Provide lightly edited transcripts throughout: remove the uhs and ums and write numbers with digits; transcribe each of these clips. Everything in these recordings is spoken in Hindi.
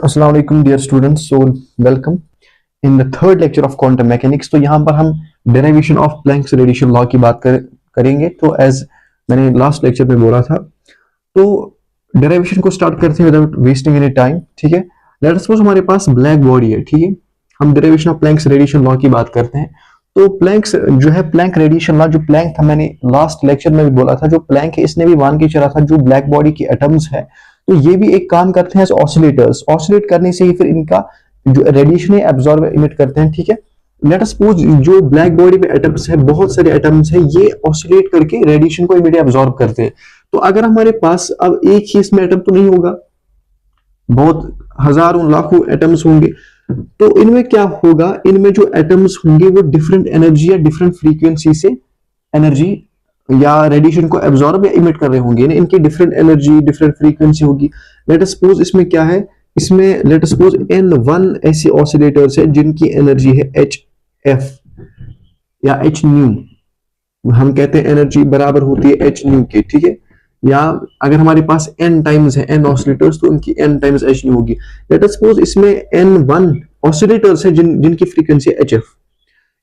अस्सलाम वालेकुम dear students, so welcome in the third lecture of quantum mechanics. तो यहाँ पर हम derivation of Planck's radiation law की बात करेंगे। तो एज मैंने लास्ट लेक्चर में बोला था, तो डेरिवेशन को स्टार्ट करते हैं विदाउट वेस्टिंग एनी टाइम। ठीक है, लेट अस सपोज हमारे पास ब्लैक बॉडी है। ठीक है, हम derivation of Planck's radiation law की बात करते हैं। तो प्लैंक्स जो है, प्लैंक रेडिएशन लॉ, जो प्लैंक था मैंने लास्ट लेक्चर में भी बोला था, जो प्लैंक है इसने भी मान के चला था जो ब्लैक बॉडी की एटम्स है, तो ये भी एक काम करते हैं ऑसिलेटर्स। ऑसिलेट करने से ही फिर इनका जो रेडिएशन है एब्जॉर्ब इमिट करते हैं। ठीक है, लेट अस सपोज जो ब्लैक बॉडी में एटम्स है, बहुत सारे एटम्स है, ये ऑसिलेट करके रेडिएशन को इमिट एब्जॉर्ब करते हैं। तो अगर हमारे पास अब एक ही इसमें एटम तो नहीं होगा, बहुत हजारों लाखों एटम्स होंगे, तो इनमें क्या होगा, इनमें जो एटम्स होंगे वो डिफरेंट एनर्जी या डिफरेंट फ्रीक्वेंसी से एनर्जी या रेडिएशन को एब्जॉर्ब या इमिट कर रहे होंगे। इनकी डिफरेंट एनर्जी, डिफरेंट फ्रीक्वेंसी होगी। लेट अस सपोज इसमें क्या है, इसमें लेट अस सपोज N1 ऐसे ऑसिलेटर्स है जिनकी एनर्जी है HF या H न्यू। हम कहते हैं एनर्जी बराबर होती है H न्यू के। ठीक है, या अगर हमारे पास N टाइम्स है N ऑसिलेटर्स, तो उनकी N टाइम्स H न्यू होगी। लेट अस सपोज इसमें N1 ऑसिलेटर्स है जिनकी फ्रीक्वेंसी है HF,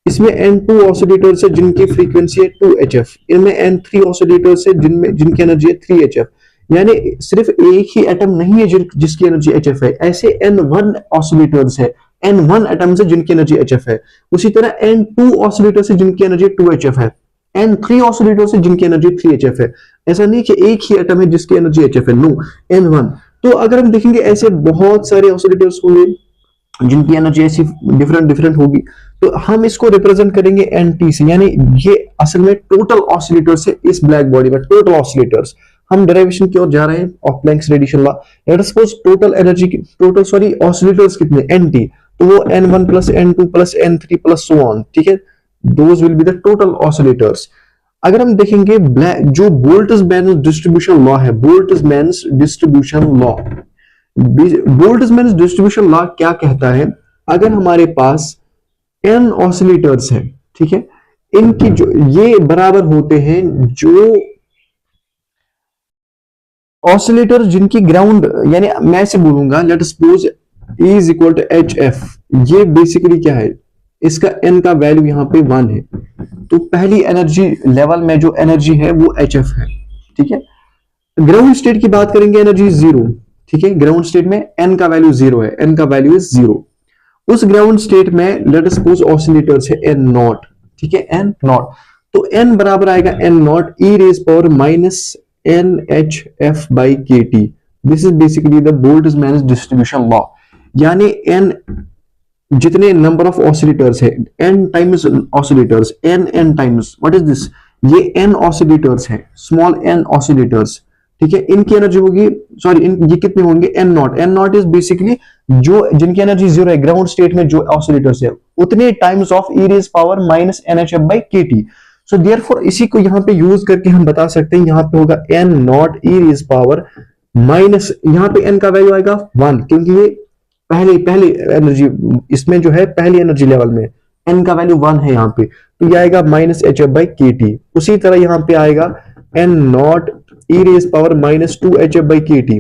इसमें N2 ऑसिलेटर्स है जिनकी फ्रीक्वेंसी है 2HF, इनमें N3 ऑसिलेटर्स है जिनकी एनर्जी है 3HF। यानी सिर्फ एक ही एटम नहीं है जिसकी एनर्जी HF है, ऐसे N1 ऑसिलेटर्स है, N1 एटम्स है जिनकी एनर्जी HF है। उसी तरह N2 ऑसिलेटर्स है जिनकी एनर्जी 2HF है, N3 ऑसिलेटर्स है जिनकी एनर्जी 3HF है। ऐसा नहीं कि एक ही एटम है जिसकी एनर्जी HF है, नो, N1। तो अगर हम देखेंगे ऐसे बहुत सारे ऑसिलेटर्स होंगे जिनकी एनर्जी ऐसी डिफरेंट होगी, तो हम इसको रिप्रेजेंट करेंगे NT से। यानी ये असल में टोटल ऑसिलेटर्स है इस ब्लैक बॉडी में, टोटल ऑसिलेटर्स। हम डेरिवेशन की ओर जा रहे हैं of Planck's radiation law. Late us suppose total energy की ऑसिलेटर्स कितने, NT, तो वो N1 plus N2 plus N3 plus so on. ठीक है, those will be the total oscillators. अगर हम देखेंगे ब्लैक जो बोल्ट्जमैन डिस्ट्रीब्यूशन लॉ है, Boltzmann distribution law, Boltzmann distribution law क्या कहता है, अगर हमारे पास N ऑसिलेटर्स है, ठीक है, इनकी जो ये बराबर होते हैं जो ऑसिलेटर जिनकी ग्राउंड, यानी मैं ऐसे बोलूंगा, let us suppose E is equal to HF। ये बेसिकली क्या है, इसका N का वैल्यू यहां पे 1 है, तो पहली एनर्जी लेवल में जो एनर्जी है वो HF है। ठीक है, ग्राउंड स्टेट की बात करेंगे, एनर्जी 0। ठीक है, ग्राउंड स्टेट में N का वैल्यू 0 है, N का वैल्यू इज 0। उस ग्राउंड स्टेट में लेट अस सपोज ऑसिलेटर्स है N नॉट। ठीक है, N नॉट, तो N बराबर आएगा N naught E raise power minus NHF by KT। This is basically the Boltzmann distribution law. यानी N जितने नंबर ऑफ ऑसिलेटर्स है, N times oscillators, N times, what is this, ये N ऑसिलेटर्स है, स्मॉल n ऑसिलेटर्स। ठीक है, इनकी एनर्जी होगी, सॉरी ये कितने होंगे, N not. N not is basically जो जिनकी एनर्जी 0 है, ग्राउंड स्टेट में जो ऑसिलेटर्स है, उतने times of E raise power minus NHF by KT। So therefore इसी को यहाँ पे यूज करके हम बता सकते हैं, यहाँ पे होगा N naught E raise power minus, यहाँ पे N का वैल्यू आएगा 1, क्योंकि ये पहली एनर्जी, इसमें जो है पहली एनर्जी लेवल में N का वैल्यू 1 है यहाँ पे, तो ये आएगा माइनस HF बाई KT। उसी तरह यहाँ पे आएगा N naught E raise power minus 2HF by KT,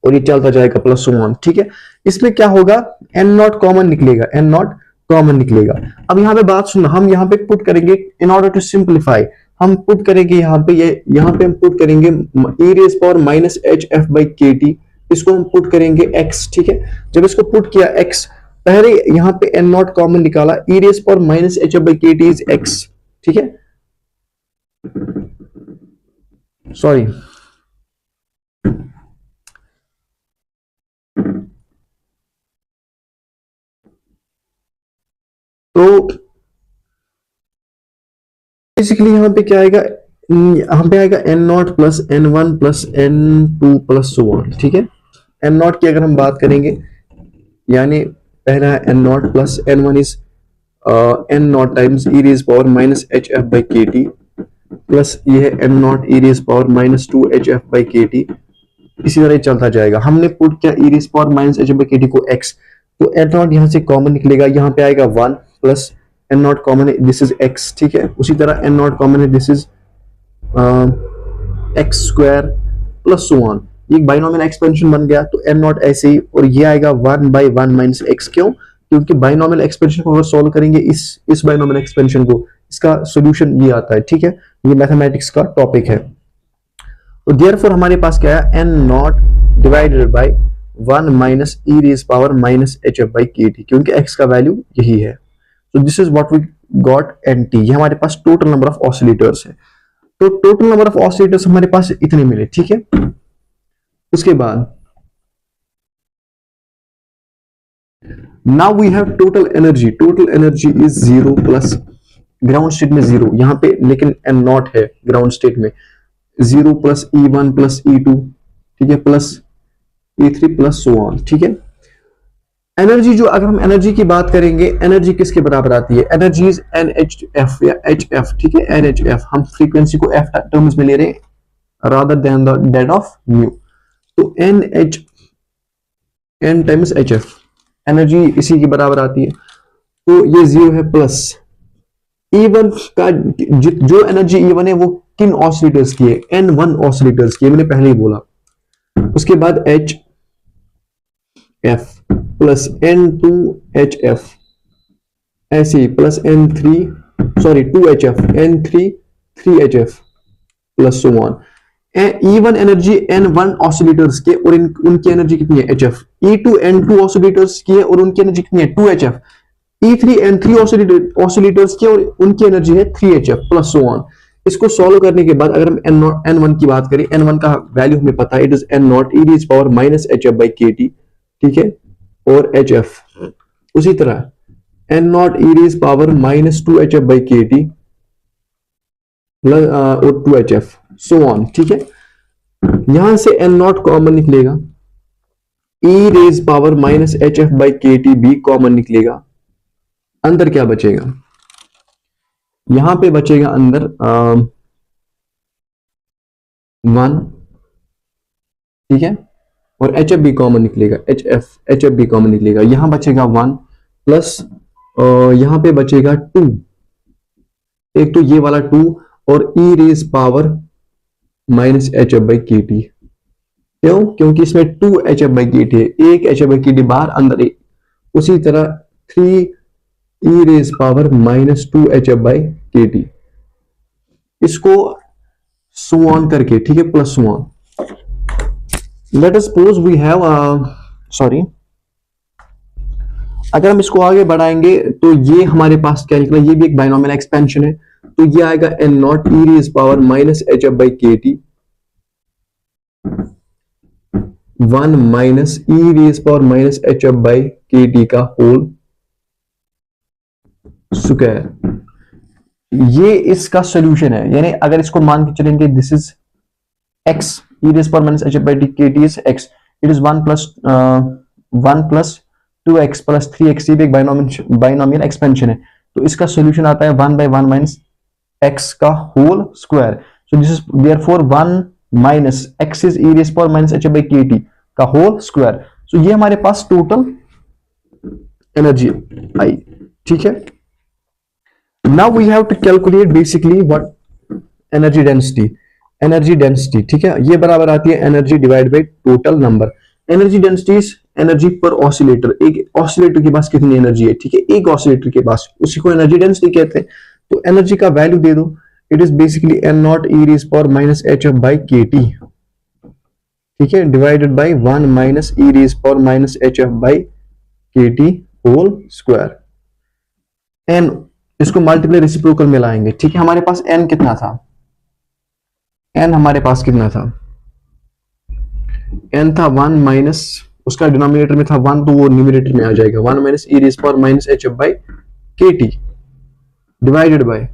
और ये चलता जाएगा प्लस 1। ठीक है, इसमें क्या होगा, N नॉट कॉमन निकलेगा, N नॉट कॉमन निकलेगा। अब यहाँ पे बात सुनना, हम यहाँ पे पुट करेंगे इन ऑर्डर टू सिंप्लीफाई, हम पुट करेंगे यहाँ पे, यहाँ पे हम पुट करेंगे E raise power minus HF by KT, इसको हम पुट करेंगे x। ठीक है, जब इसको पुट किया x, पहले यहाँ पे N नॉट कॉमन निकाला, E raise power minus HF by KT is x। ठीक है, सॉरी, तो बेसिकली यहाँ पे क्या आएगा, यहाँ पे आएगा N naught plus N1 plus N2 plus so on. ठीक है, N नॉट की अगर हम बात करेंगे, यानी पहला है N naught plus N1 is N naught times E raise power minus HF by KT, plus ये है N naught E raise power minus 2HF by KT। इसी तरह चलता जाएगा। हमने पुट किया E raise power minus HF by KT को x, तो N नॉट यहाँ से कॉमन निकलेगा, यहाँ पे आएगा 1 प्लस N नॉट कॉमन है, दिस इज x। ठीक है, उसी तरह N नॉट कॉमन है, this is x square plus so on. एक बाइनोमियल एक्सपेंशन बन गया, तो एन नॉट ऐसे ही, और ये आएगा 1/1 माइनस एक्स। क्यों? क्योंकि बाइनोमियल एक्सपेंशन को अगर सॉल्व करेंगे इस बाइनोमियल एक्सपेंशन को, इसका सोल्यूशन ये आता है। ठीक है, ये मैथमेटिक्स का टॉपिक है। तो देयरफॉर हमारे पास क्या है, N naught divided by 1 minus E raise power minus H F by K T, क्योंकि एक्स का वैल्यू यही है। तो this is what we got N T. ये हमारे पास टोटल नंबर ऑफ ऑसिलेटर्स है। तो टोटल नंबर ऑफ ऑसिलेटर्स हमारे पास इतने मिले। ठीक है, उसके बाद now we have total energy. Total energy is 0 plus ground state में 0 यहां पे, लेकिन एन नॉट है ग्राउंड स्टेट में, 0 प्लस E1 प्लस E2, ठीक है, plus E3 plus so on. ठीक है, एनर्जी जो, अगर हम एनर्जी की बात करेंगे, एनर्जी किसके बराबर आती है? एनर्जी इज NHF या HF। ठीक है, NHF, हम फ्रीक्वेंसी को F टर्म्स में ले रहे हैं rather than the date of mu. तो NH N times HF, energy इसी के बराबर आती है। तो ये 0 है, प्लस E1 का जो एनर्जी E1 है वो किन ऑसिलेटर्स की है? N1 ऑसिलेटर्स की है, मैंने पहले ही बोला। उसके बाद HF प्लस N2HF, ऐसे ही plus N3 sorry 2HF, N3 3HF plus so on. E1 energy N1 oscillators के और उनकी एनर्जी कितनी है? HF। E2 N2 ऑसिलेटर्स की है और उनकी एनर्जी कितनी है? 2HF। E3 N3 ऑसिलेटर्स की और उनकी एनर्जी है 3HF प्लस सो ऑन। इसको सॉल्व करने के बाद अगर हम N1 की बात करें, N1 का वैल्यू हमें पता है, it is N naught E raise power minus HF by KT। ठीक है, और HF उसी तरह N naught E raise power minus 2HF by KT और 2HF सो ऑन। ठीक है, यहां से N नॉट कॉमन निकलेगा, e raise power minus HF by KT भी कॉमन निकलेगा। अंदर क्या बचेगा? यहां पे बचेगा अंदर 1। ठीक है, और HF भी कॉमन निकलेगा, HF भी कॉमन निकलेगा। यहां बचेगा 1 प्लस यहां पे बचेगा 2, एक तो ये वाला 2 और e raise power minus HF by KT। क्यों? क्योंकि इसमें 2HF बाई KT है, एक HF बाई KT बाहर, अंदर एक। उसी तरह 3 e raise power minus 2HF by KT, इसको सो ऑन करके, ठीक है, plus so on. Let us suppose we have sorry, अगर हम इसको आगे बढ़ाएंगे तो ये हमारे पास क्या निकला? ये भी एक बाइनोमियल एक्सपेंशन है, तो ये आएगा N naught E raise power minus HF by KT 1 minus E raise power minus HF by KT का होल स्क्वायर। ये इसका सोल्यूशन है। यानी अगर इसको मान के चलेंगे, this is x, e raise power minus HF by KT is x, it is 1 plus 2x plus 3x। ये भी एक बाइनोमियल एक्सपेंशन है, तो इसका सोल्यूशन आता है 1/1 माइनस x का whole square. So this is therefore 1 minus x is e raise power minus HF by KT का होल स्क्वायर। सो ये हमारे पास टोटल एनर्जी आई। ठीक है, now we have to calculate basically what energy density। ठीक है, ये बराबर आती है energy divide by total number. Energy density is energy पर ऑसिलेटर। एक ऑसिलेटर के पास कितनी एनर्जी है? ठीक है, एक ऑसिलेटर के पास, उसी को एनर्जी डेंसिटी कहते हैं। तो एनर्जी का वैल्यू दे दो, it is basically N naught E raise power minus HF by KT, ठीक है, divided by 1 minus E raise power minus HF by KT whole square. And इसको मल्टीप्लाई रेसिप्रोकल में लाएंगे। ठीक है, हमारे पास n कितना था? n हमारे पास कितना था? n था 1 माइनस, उसका डिनोमिनेटर में था 1, तो वो न्यूमरेटर में आ जाएगा 1 minus E raise power minus HF by KT divided by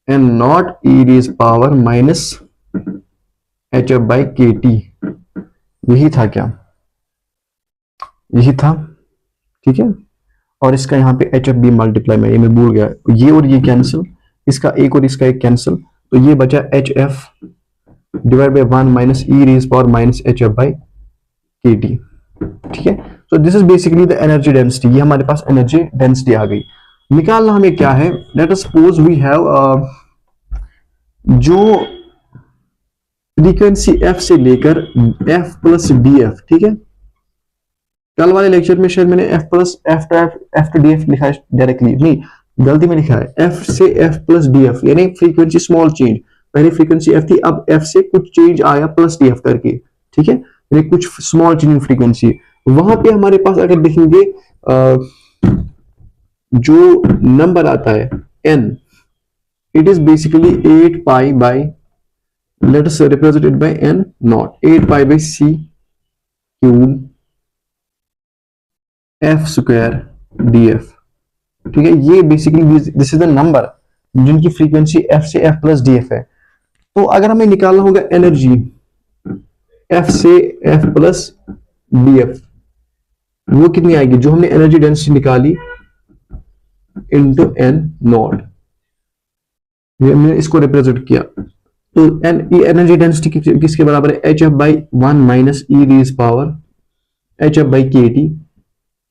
n naught E raise power minus HF by KT। यही था क्या? यही था। ठीक है, और इसका यहाँ पे HF भी मल्टीप्लाई में, ये मैं भूल गया, ये और ये कैंसिल, इसका एक और इसका एक कैंसिल, तो ये बचा HF divide by 1 minus E raise power minus HF by KT। ठीक है, so this is basically the energy density. ये हमारे पास एनर्जी डेंसिटी आ गई। निकालना हमें क्या है? Let us suppose we have जो फ्रीक्वेंसी एफ से लेकर एफ प्लस डी एफ, ठीक है। कल वाले लेक्चर में शायद मैंने F plus F two D F लिखा है डायरेक्टली, नहीं गलती में लिखा है एफ से एफ प्लस डी एफ, यानी फ्रीक्वेंसी स्मॉल चेंज। पहले फ्रीक्वेंसी एफ थी, अब एफ से कुछ चेंज आया प्लस डी एफ करके, ठीक है, यानी कुछ स्मॉल चेंज इन फ्रीक्वेंसी। वहां पे हमारे पास अगर देखेंगे जो नंबर आता है n, it is basically 8 pi by, let us represent it by n naught, 8 pi by c cube f square df, ठीक है। ये basically this is the number जिनकी फ्रीक्वेंसी f से f प्लस df है। तो अगर हमें निकालना होगा एनर्जी f से f प्लस df, वो कितनी आएगी, जो हमने एनर्जी डेंसिटी निकाली इंटू n नॉट, मैंने इसको रिप्रेजेंट किया। तो एनर्जी डेंसिटी किसके बराबर है, H F by 1 minus E raise power H F by K T,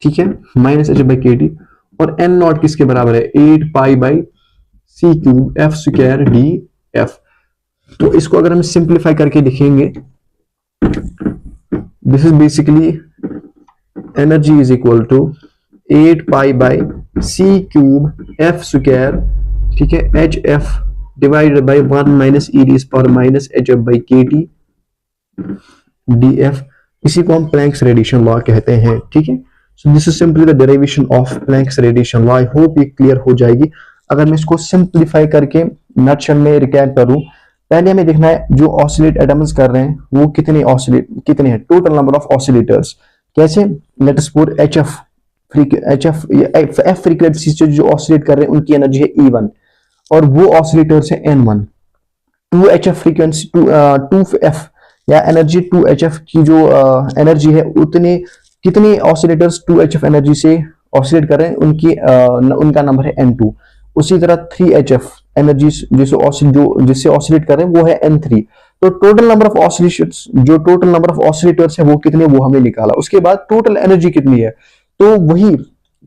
ठीक है, minus H F by K T. और एन नॉट किसके बराबर है, 8 pi by C cube F square D F. तो इसको अगर हम सिंप्लीफाई करके लिखेंगे, this is basically energy is equal to 8 pi by C cube F square, ठीक है, H F divided by 1 minus E raise power minus H F by K T D F. इसी को हम प्लैंक्स रेडिएशन लॉ कहते हैं, ठीक है। So this is simply the derivation of Planck's radiation law. I hope ये क्लियर हो जाएगी। अगर मैं इसको सिंप्लीफाई करके नटशेल में रिकैप करूं, पहले हमें देखना है जो ऑसिलेट एटम्स कर रहे हैं वो कितने हैं, टोटल नंबर ऑफ ऑसिलेटर्स। कैसे, late us suppose H F frequency से जो ऑसिलेट कर रहे हैं उनकी एनर्जी है E1 और वो ऑसिलेटर्स है N1। 2HF फ्रीक्वेंसी 2F या एनर्जी 2HF की जो एनर्जी है, उतने कितने ऑसिलेटर्स 2HF एनर्जी से ऑसिलेट कर रहे हैं उनका नंबर है N2। उसी तरह 3HF एनर्जी जिससे ऑसिलेट कर रहे हैं वो है N3। तो टोटल नंबर ऑफ ऑसिलेशंस, जो टोटल नंबर ऑफ ऑसिलेटर्स है वो कितने, वो हमने निकाला। उसके बाद टोटल एनर्जी कितनी है, तो वही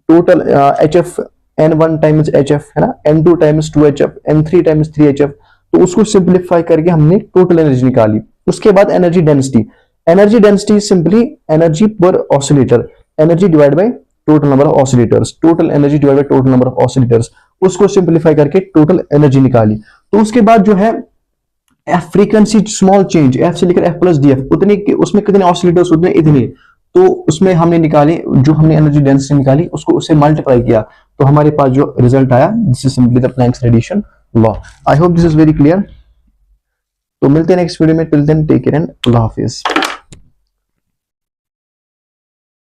total HF N1 times HF है ना, N2 times 2HF, N3 times 3HF। तो उसको सिंप्लीफाई करके हमने टोटल एनर्जी निकाली। उसके बाद एनर्जी डेंसिटी सिंपली एनर्जी पर oscillator, energy divide by total number of oscillators, total energy divide by total number of oscillators. उसको सिंप्लीफाई करके टोटल एनर्जी निकाली। तो उसके बाद जो है F frequency small change, F से लेकर एफ प्लस डी एफ, उतने उसमें कितने ऑसिलेटर्स उतने इतने, तो उसमें हमने निकाले, जो हमने एनर्जी डेंसिटी निकाली उसको उससे मल्टीप्लाई किया, तो हमारे पास जो रिजल्ट आया this is simply the Planck's radiation law. I hope this is very clear. तो मिलते हैं नेक्स्ट वीडियो में, till then take care and अल्लाह हाफिज।